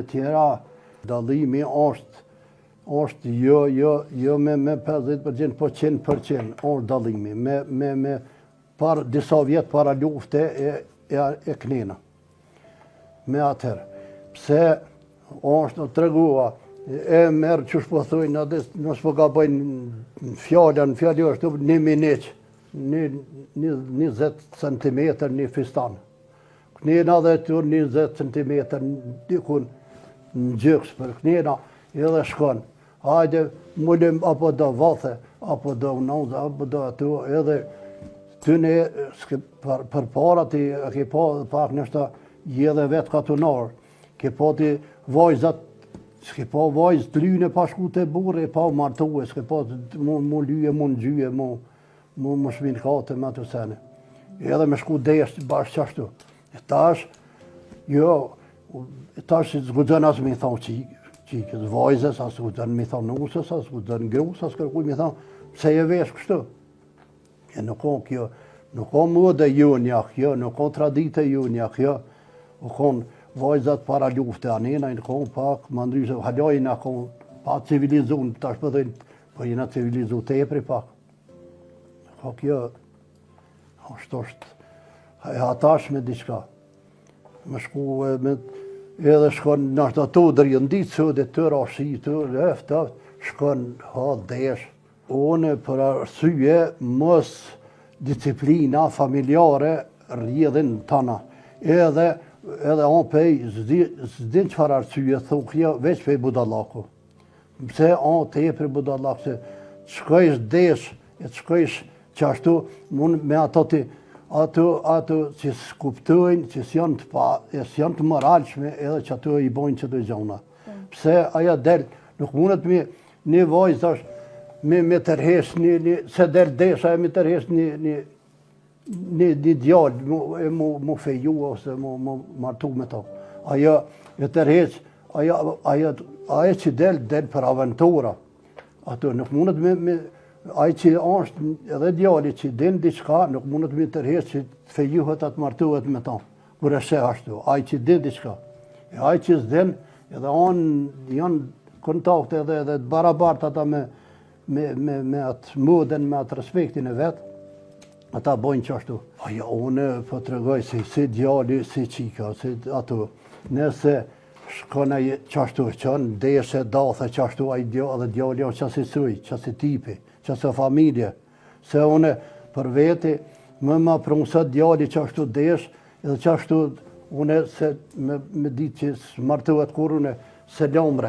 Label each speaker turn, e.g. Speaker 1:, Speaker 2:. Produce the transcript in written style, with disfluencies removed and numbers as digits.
Speaker 1: tjera, dallimi është jo me 50%, po 100% është dallimi. Par disa vjetë para lufte e knena. Me atëherë. Pse është të tregua, e merë që shpo thujnë, nësë po ka bëjnë fjallën është 1 mineq, 20 cm një fistan. Knena dhe të 20 cm dikun në gjyks për knena, edhe shkon. Hajde, mullim apo do vathe, apo do unauze, apo do ato, edhe tyne për para ti ke pa pak nështë je dhe vetë katunarë, ke pa ti vajzat, s'ke pa vajzë të lyne pa shku të burë, e pa martuë, s'ke pa mu lyje, mu në gjyje, mu shminë kate me të sene. Edhe me shku deshtë bashkë qashtu. E tash, s'gudën asë me thonë qikës, vajzës, asë gudën me thonë nusës, asë gudën grusë, asë kërkuj me thonë, pse je vesh kështu? Nuk ka kjo, nuk ka mëde junja kjo, nuk ka tradite junja kjo, nuk ka vajzat para lufte anena, nuk ka pak, më ndryshe, halajna ka pa civilizun, tash përdojnë, po jena civilizu të epri pak. Nuk ka kjo, është e hatash me diçka. Me shku edhe shkon nështë ato dërjëndit, së dhe të rashi, të eftë, shkon ha desh. Une për arsye mos disiplina familjare rrjedhin tana. Edhe on pej s'din qëfar arsye thukja veç pej budallaku. Pse on tepër budallak se shkojsh desh, e shkojsh qashtu me ato që s'kuptojnë, që s'janë të moralshme edhe që ato i bojnë që të gjona. Pse aja del, nuk mundet me një vajzë është me tërhesh se del desha e me tërhesh një djallë mu feju ose mu martu me to. Ajo e tërhesh, ajo që del për aventura. Ato nuk mundet ajo që është edhe djalli që del diçka, nuk mundet me tërhesh që të fejuhet atë martuhet me to. Kur e sheh ashtu, ajo që del diçka. Ajo që s'den, edhe janë kontakte edhe të barabart ata me atë moden, me atë respektin e vetë, ata bojnë qashtu. Aja, une po të regoj si djali, si qika, si ato. Nëse shkona qashtu, qënë deshe, dathe qashtu, edhe djali janë qasi suj, qasi tipi, qasi familje. Se une për veti, më prunësat djali qashtu desh, edhe qashtu une se me ditë që s'martuat kur une se lomre.